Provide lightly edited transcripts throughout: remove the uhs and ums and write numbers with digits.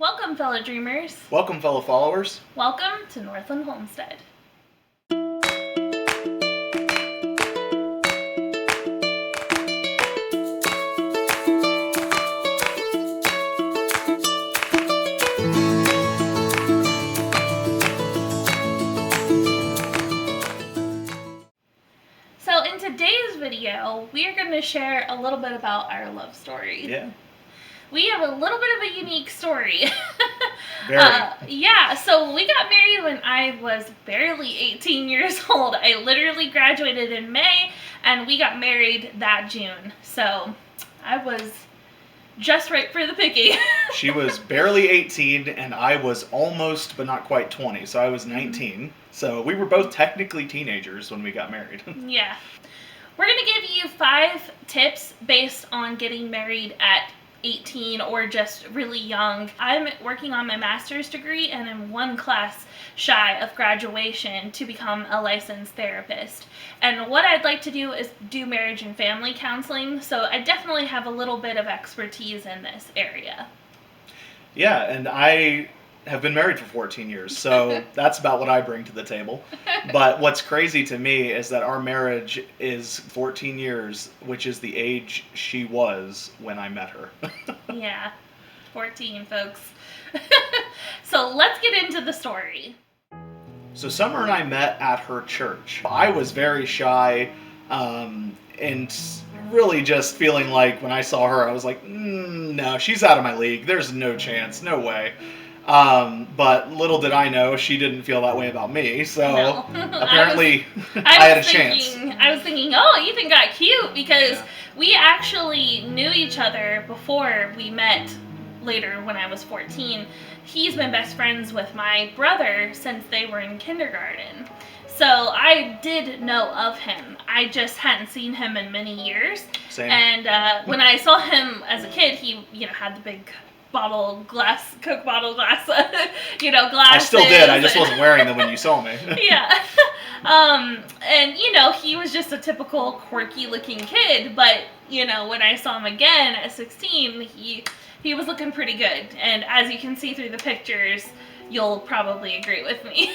Welcome, fellow dreamers. Welcome, fellow followers. Welcome to Northland Homestead. So in today's video, we are going to share a little bit about our love story. Yeah. We have a little bit of a unique story. Very. So we got married when I was barely 18 years old. I literally graduated in May, and we got married that June. So I was just right for the picking. She was barely 18, and I was almost, but not quite 20. So I was 19. So we were both technically teenagers when we got married. Yeah. We're going to give you 5 tips based on getting married at 18 or just really young. I'm working on my master's degree and I'm one class shy of graduation to become a licensed therapist. And what I'd like to do is do marriage and family counseling, so I definitely have a little bit of expertise in this area. Yeah, and I have been married for 14 years, so that's about what I bring to the table. But what's crazy to me is that our marriage is 14 years, which is the age she was when I met her. Yeah, 14, folks. So let's get into the story. So Summer and I met at her church. I was very shy, and really just feeling like when I saw her, I was like, no, she's out of my league. There's no chance, no way. But little did I know she didn't feel that way about me, so no. Apparently I had a chance. I was thinking, oh, Ethan got cute because we actually knew each other before we met later when I was 14. He's been best friends with my brother since they were in kindergarten. So I did know of him. I just hadn't seen him in many years. Same. And when I saw him as a kid, he, had the big Coke bottle glass, glasses. I still did. I just wasn't wearing them when you saw me. Yeah. And he was just a typical quirky looking kid, but when I saw him again at 16, he was looking pretty good. And as you can see through the pictures, you'll probably agree with me.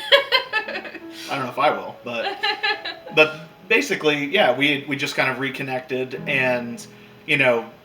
I don't know if I will, but basically, yeah, we just kind of reconnected, and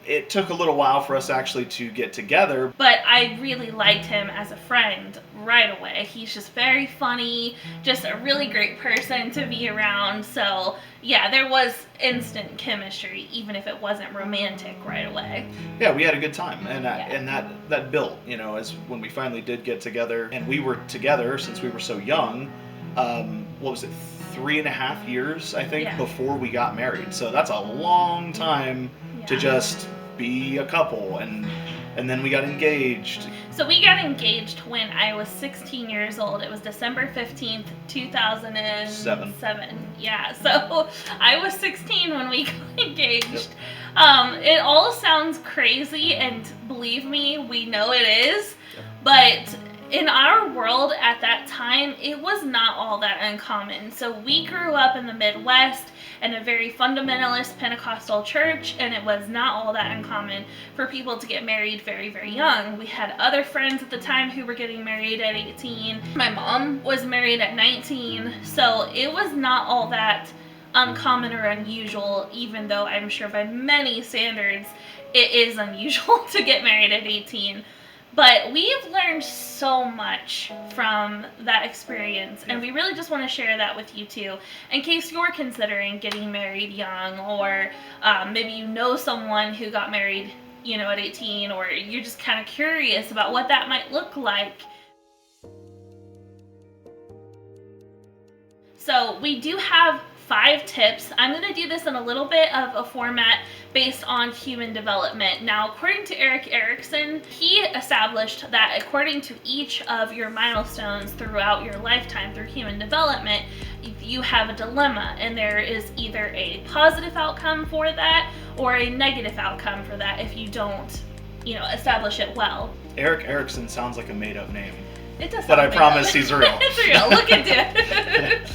it took a little while for us actually to get together. But I really liked him as a friend right away. He's just very funny, just a really great person to be around. So yeah, there was instant chemistry, even if it wasn't romantic right away. Yeah, we had a good time, and that built, as when we finally did get together, and we were together since we were so young. What was it, 3.5 years, I think, before we got married. So that's a long time to just be a couple, and then we got engaged. So we got engaged when I was 16 years old. It was December 15th, 2007. Yeah, so I was 16 when we got engaged. Yep. It all sounds crazy, and believe me, we know it is, but in our world at that time, it was not all that uncommon. So we grew up in the Midwest in a very fundamentalist Pentecostal church, and it was not all that uncommon for people to get married very, very young. We had other friends at the time who were getting married at 18. My mom was married at 19, so it was not all that uncommon or unusual, even though I'm sure by many standards it is unusual to get married at 18. But we've learned so much from that experience, and we really just want to share that with you too, in case you're considering getting married young, or maybe you know someone who got married, at 18, or you're just kind of curious about what that might look like. So we do have 5 tips. I'm going to do this in a little bit of a format based on human development. Now, according to Erik Erikson, he established that according to each of your milestones throughout your lifetime through human development, you have a dilemma, and there is either a positive outcome for that or a negative outcome for that if you don't, establish it well. Erik Erikson sounds like a made-up name. It does. But I promise he's real. It's real. Look into it.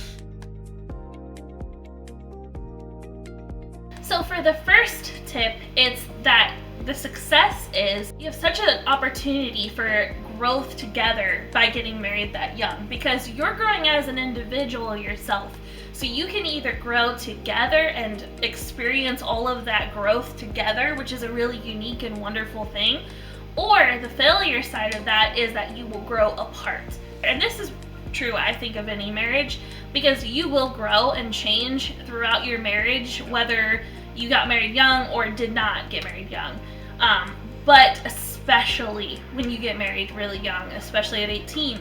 So for the first tip, it's that the success is you have such an opportunity for growth together by getting married that young, because you're growing as an individual yourself. So you can either grow together and experience all of that growth together, which is a really unique and wonderful thing, or the failure side of that is that you will grow apart. And this is true, I think, of any marriage, because you will grow and change throughout your marriage, whether you got married young or did not get married young. But especially when you get married really young, especially at 18.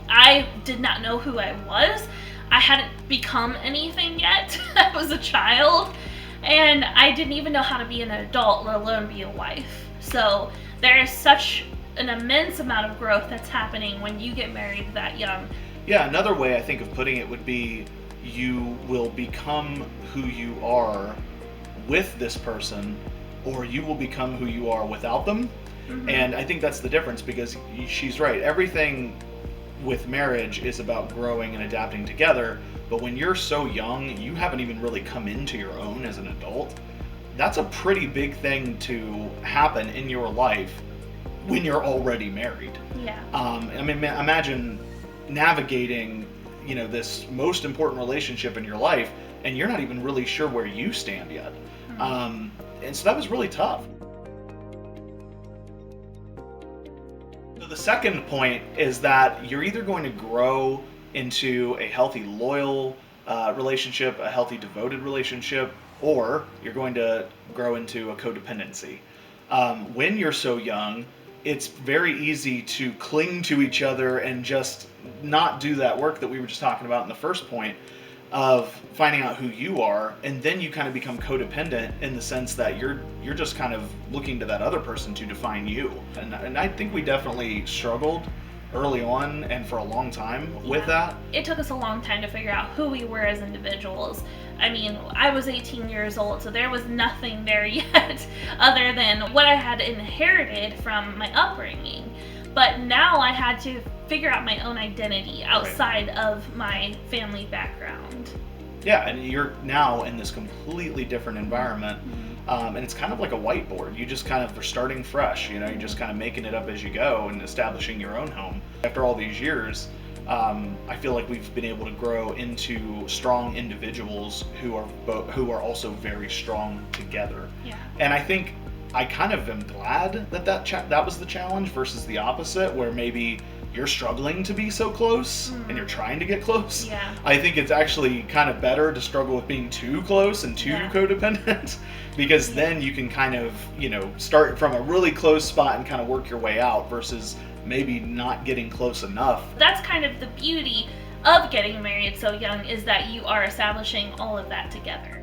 I did not know who I was. I hadn't become anything yet. I was a child, and I didn't even know how to be an adult, let alone be a wife. So there is such an immense amount of growth that's happening when you get married that young. Yeah, another way I think of putting it would be you will become who you are with this person, or you will become who you are without them. Mm-hmm. And I think that's the difference, because she's right. Everything with marriage is about growing and adapting together. But when you're so young, you haven't even really come into your own as an adult. That's a pretty big thing to happen in your life when you're already married. Yeah. I mean, imagine navigating, this most important relationship in your life, and you're not even really sure where you stand yet. Mm-hmm. And so that was really tough. So the second point is that you're either going to grow into a healthy, loyal relationship, a healthy, devoted relationship, or you're going to grow into a codependency. When you're so young, it's very easy to cling to each other and just not do that work that we were just talking about in the first point of finding out who you are, and then you kind of become codependent in the sense that you're just kind of looking to that other person to define you. And I think we definitely struggled early on and for a long time with that. It took us a long time to figure out who we were as individuals. I mean, I was 18 years old, so there was nothing there yet other than what I had inherited from my upbringing. But now I had to figure out my own identity outside of my family background. Yeah, and you're now in this completely different environment. Mm-hmm. And it's kind of like a whiteboard. You just kind of are starting fresh, you're just kind of making it up as you go and establishing your own home. After all these years, I feel like we've been able to grow into strong individuals who are also very strong together. Yeah. And I think I kind of am glad that was the challenge versus the opposite, where maybe you're struggling to be so close and you're trying to get close. Yeah. I think it's actually kind of better to struggle with being too close and too codependent, because then you can kind of, start from a really close spot and kind of work your way out versus maybe not getting close enough. That's kind of the beauty of getting married so young, is that you are establishing all of that together.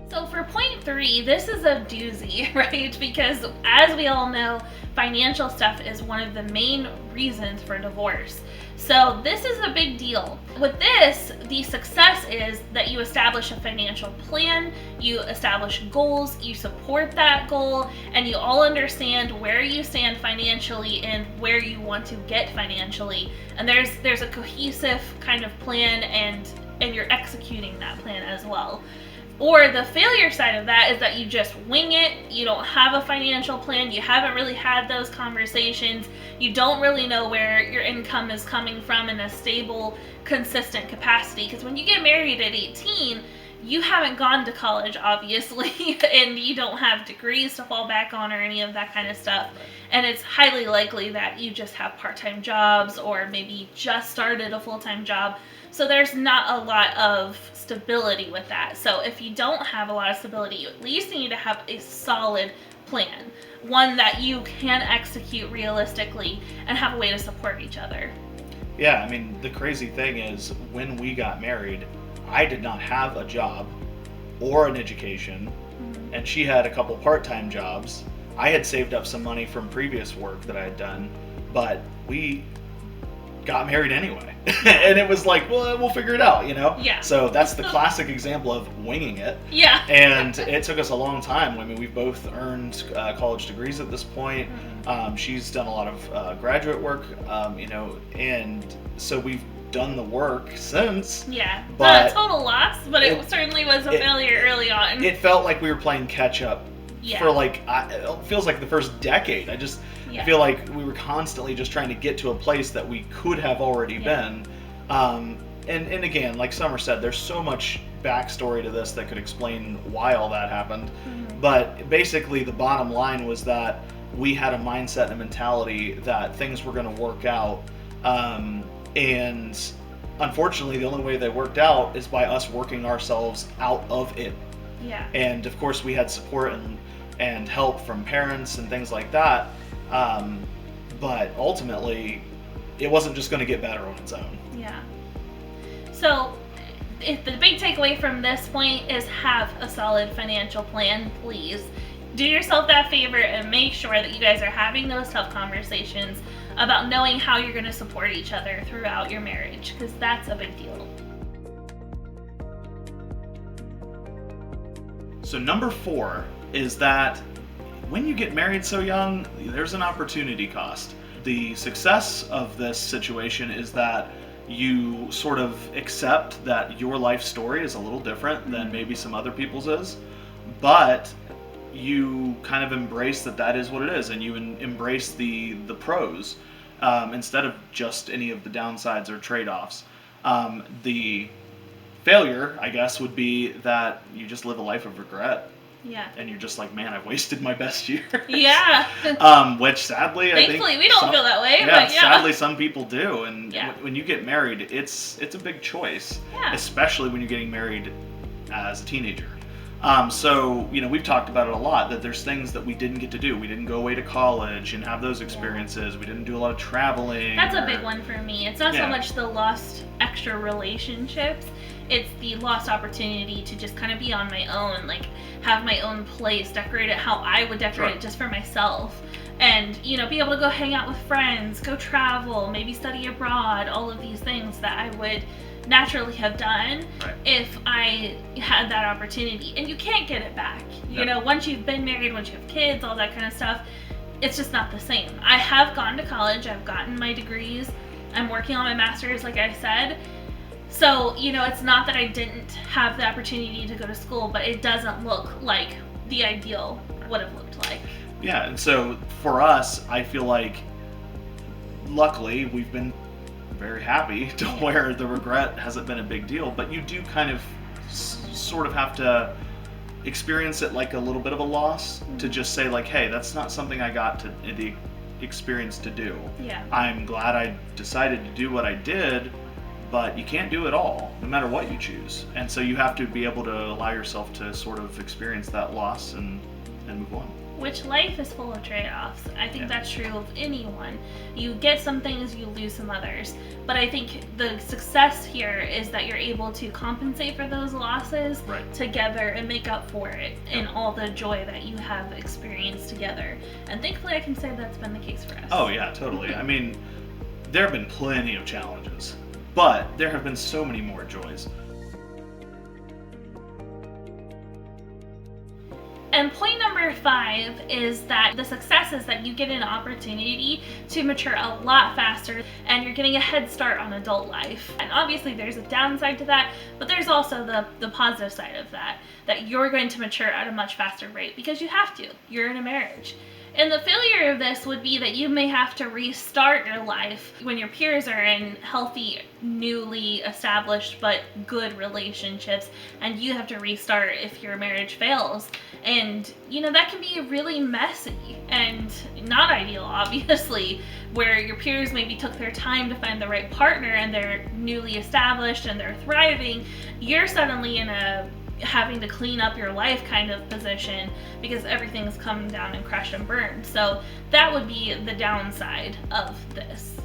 So for point 3, this is a doozy, right? Because as we all know, financial stuff is one of the main reasons for divorce. So this is a big deal. With this, the success is that you establish a financial plan, you establish goals, you support that goal, and you all understand where you stand financially and where you want to get financially. And there's a cohesive kind of plan, and you're executing that plan as well. Or the failure side of that is that you just wing it, you don't have a financial plan, you haven't really had those conversations, you don't really know where your income is coming from in a stable, consistent capacity. Because when you get married at 18, you haven't gone to college, obviously, and you don't have degrees to fall back on or any of that kind of stuff. And it's highly likely that you just have part-time jobs, or maybe just started a full-time job. So there's not a lot of stability with that. So if you don't have a lot of stability, you at least need to have a solid plan, one that you can execute realistically and have a way to support each other. Yeah, I mean, the crazy thing is, when we got married, I did not have a job or an education, and she had a couple part-time jobs. I had saved up some money from previous work that I had done, but we got married anyway. And it was like, well, we'll figure it out, Yeah. So that's the classic example of winging it. Yeah. And it took us a long time. I mean, we've both earned college degrees at this point. She's done a lot of graduate work, and so we've done the work since. Yeah. But not a total loss, but it certainly was a failure early on. It felt like we were playing catch up Yeah. for like, it feels like the first decade. I Yeah. feel like we were constantly just trying to get to a place that we could have already been. And again, like Summer said, there's so much backstory to this that could explain why all that happened. But basically, the bottom line was that we had a mindset and a mentality that things were going to work out. And unfortunately, the only way they worked out is by us working ourselves out of it. Yeah. And of course, we had support and help from parents and things like that. But ultimately, it wasn't just going to get better on its own. Yeah. So, if the big takeaway from this point is have a solid financial plan, please do yourself that favor and make sure that you guys are having those tough conversations about knowing how you're going to support each other throughout your marriage, because that's a big deal. So number 4 is that when you get married so young, there's an opportunity cost. The success of this situation is that you sort of accept that your life story is a little different than maybe some other people's is, but you kind of embrace that is what it is, and you embrace the pros instead of just any of the downsides or trade-offs. The failure, I guess, would be that you just live a life of regret. Yeah. And you're just like, man, I've wasted my best years. Yeah. Which sadly, thankfully, I think we don't feel that way. Yeah, but yeah. sadly, some people do. And Yeah. when you get married, it's a big choice, Yeah. especially when you're getting married as a teenager. So, we've talked about it a lot, that there's things that we didn't get to do. We didn't go away to college and have those experiences. We didn't do a lot of traveling. That's a big one for me. It's not so Yeah. much the lost extra relationships. It's the lost opportunity to just kind of be on my own, like have my own place, decorate it how I would decorate it just for myself. And, be able to go hang out with friends, go travel, maybe study abroad, all of these things that I would naturally have done if I had that opportunity. And you can't get it back. Once you've been married, once you have kids, all that kind of stuff, it's just not the same. I have gone to college, I've gotten my degrees, I'm working on my master's, like I said. So, it's not that I didn't have the opportunity to go to school, but it doesn't look like the ideal would have looked like. Yeah, and so for us, I feel like luckily we've been very happy to where the regret hasn't been a big deal, but you do kind of sort of have to experience it like a little bit of a loss to just say like, hey, that's not something I got to the experience to do. Yeah. I'm glad I decided to do what I did, but you can't do it all, no matter what you choose. And so you have to be able to allow yourself to sort of experience that loss and move on. Which life is full of trade-offs. I think that's true of anyone. You get some things, you lose some others. But I think the success here is that you're able to compensate for those losses together and make up for it in all the joy that you have experienced together. And thankfully I can say that's been the case for us. Oh yeah, totally. I mean, there have been plenty of challenges, but there have been so many more joys. And point number 5 is that the success is that you get an opportunity to mature a lot faster and you're getting a head start on adult life. And obviously there's a downside to that, but there's also the positive side of that you're going to mature at a much faster rate because you have to. You're in a marriage. And the failure of this would be that you may have to restart your life when your peers are in healthy, newly established but good relationships, and you have to restart if your marriage fails. And, that can be really messy and not ideal, obviously, where your peers maybe took their time to find the right partner and they're newly established and they're thriving. You're suddenly in a having to clean up your life kind of position because everything's come down and crashed and burned. So that would be the downside of this.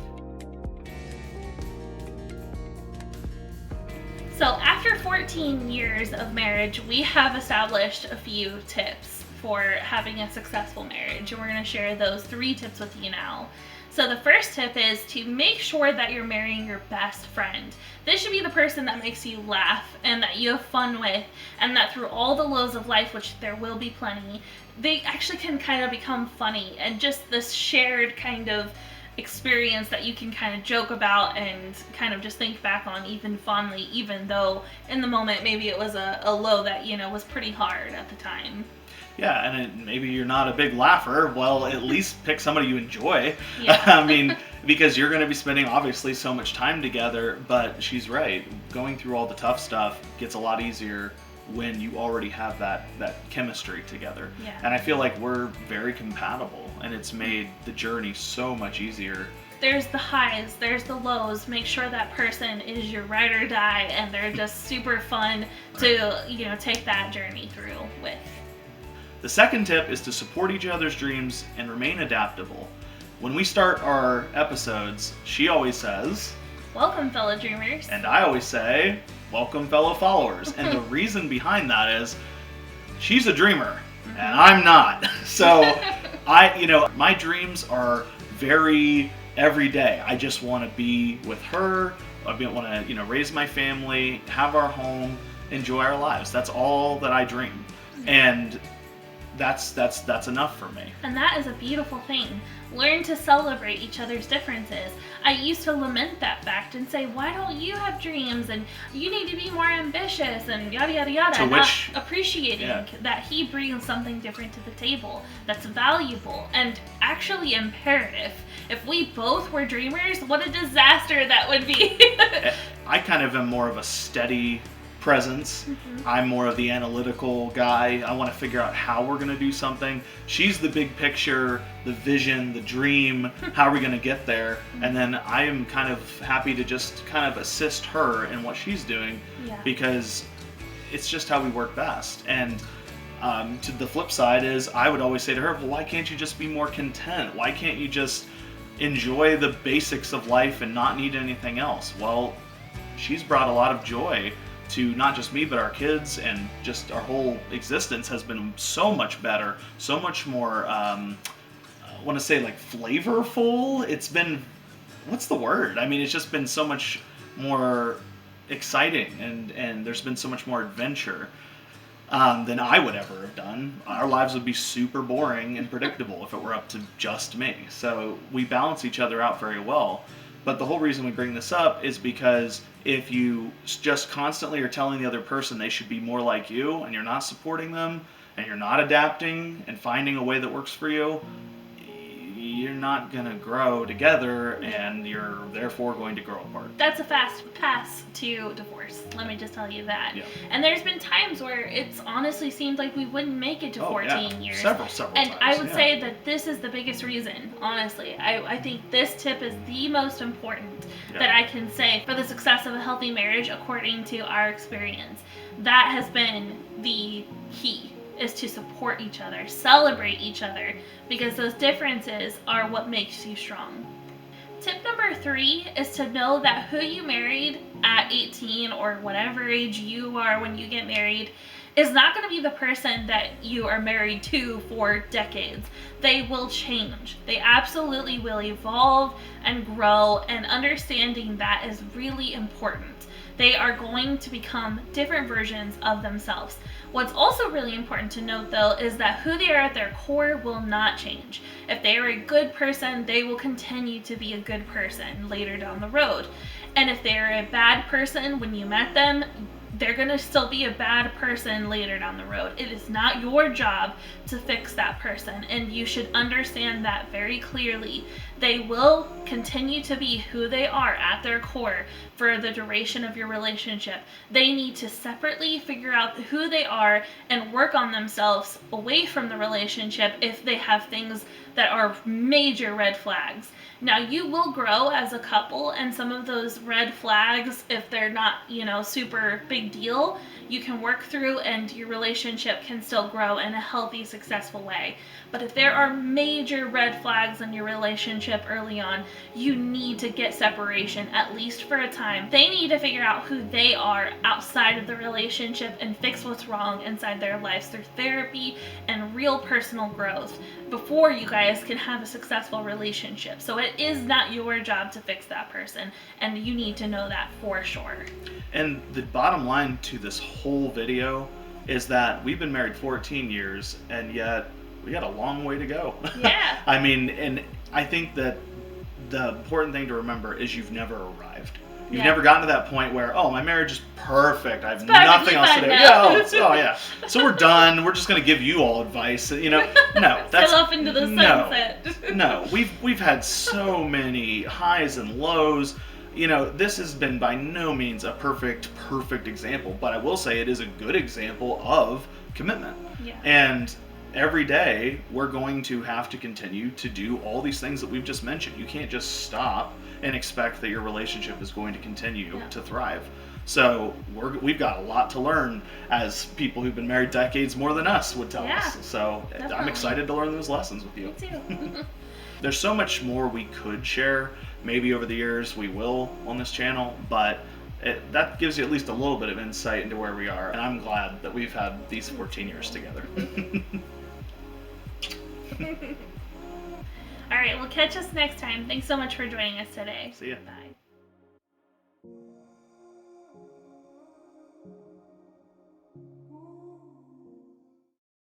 So after 14 years of marriage, we have established a few tips for having a successful marriage, and we're going to share those 3 tips with you now. So the first tip is to make sure that you're marrying your best friend. This should be the person that makes you laugh and that you have fun with, and that through all the lows of life, which there will be plenty, they actually can kind of become funny and just this shared kind of experience that you can kind of joke about and kind of just think back on even fondly, even though in the moment maybe it was a low that was pretty hard at the time. Yeah, and maybe you're not a big laugher. Well, at least pick somebody you enjoy. Yeah. I mean, because you're going to be spending obviously so much time together. But she's right. Going through all the tough stuff gets a lot easier when you already have that chemistry together. Yeah. And I feel like we're very compatible, and it's made the journey so much easier. There's the highs, there's the lows. Make sure that person is your ride or die, and they're just super fun to, take that journey through with. The second tip is to support each other's dreams and remain adaptable. When we start our episodes, she always says, "Welcome, fellow dreamers." and I always say, "Welcome, fellow followers." And the reason behind that is she's a dreamer and I'm not. So my dreams are very everyday. I just want to be with her. I want to, raise my family, have our home, enjoy our lives. That's all that I dream. And that's enough for me. And that is a beautiful thing. Learn to celebrate each other's differences. I used to lament that fact and say, why don't you have dreams, and you need to be more ambitious, and yada yada yada. Not appreciating that he brings something different to the table that's valuable and actually imperative. If we both were dreamers, what a disaster that would be. I kind of am more of a steady presence. I'm more of the analytical guy. I want to figure out how we're going to do something. She's the big picture, the vision, the dream, how are we going to get there? And then I am kind of happy to just kind of assist her in what she's doing, because it's just how we work best. And to the flip side is I would always say to her, well, why can't you just be more content? Why can't you just enjoy the basics of life and not need anything else? Well, she's brought a lot of joy to not just me, but our kids, and just our whole existence has been so much better, so much more, I want to say like flavorful. It's been, what's the word? I mean, it's just been so much more exciting, and there's been so much more adventure than I would ever have done. Our lives would be super boring and predictable if it were up to just me. So we balance each other out very well. But the whole reason we bring this up is because if you just constantly are telling the other person they should be more like you, and you're not supporting them, and you're not adapting and finding a way that works for you, you're not going to grow together, and you're therefore going to grow apart. That's a fast pass to divorce. Let me just tell you that. Yeah. And there's been times where it's honestly seemed like we wouldn't make it to 14 years. Several and times. I would say that this is the biggest reason, honestly. I think this tip is the most important that I can say for the success of a healthy marriage according to our experience. That has been the key, is to support each other, celebrate each other, because those differences are what makes you strong. Tip number 3 is to know that who you married at 18 or whatever age you are when you get married is not going to be the person that you are married to for decades. They will change. They absolutely will evolve and grow, and understanding that is really important. They are going to become different versions of themselves. What's also really important to note, though, is that who they are at their core will not change. If they are a good person, they will continue to be a good person later down the road. And if they are a bad person when you met them, they're going to still be a bad person later down the road. It is not your job to fix that person, and you should understand that very clearly. They will continue to be who they are at their core for the duration of your relationship. They need to separately figure out who they are and work on themselves away from the relationship if they have things that are major red flags. Now, you will grow as a couple, and some of those red flags, if they're not, super big deal, you can work through, and your relationship can still grow in a healthy, successful way. But if there are major red flags in your relationship early on, you need to get separation, at least for a time. They need to figure out who they are outside of the relationship and fix what's wrong inside their lives through therapy and real personal growth before you guys can have a successful relationship. So it is not your job to fix that person, and you need to know that for sure. And the bottom line to this whole video is that we've been married 14 years, and yet we got a long way to go. Yeah. I mean, and I think that the important thing to remember is you've never arrived. You've Yeah. never gotten to that point where, oh, my marriage is perfect. I have practically nothing else to fine do. now. Yeah, so we're done. We're just going to give you all advice. No, that's Sail off into the sunset. no. We've had so many highs and lows. This has been by no means a perfect example, but I will say it is a good example of commitment. Yeah. And every day we're going to have to continue to do all these things that we've just mentioned. You can't just stop and expect that your relationship is going to continue to thrive. So we've got a lot to learn, as people who've been married decades more than us would tell us. So definitely. I'm excited to learn those lessons with you. Me too. There's so much more we could share. Maybe over the years we will on this channel, but that gives you at least a little bit of insight into where we are. And I'm glad that we've had these 14 years together. All right, well, catch us next time. Thanks so much for joining us today. See ya. Bye.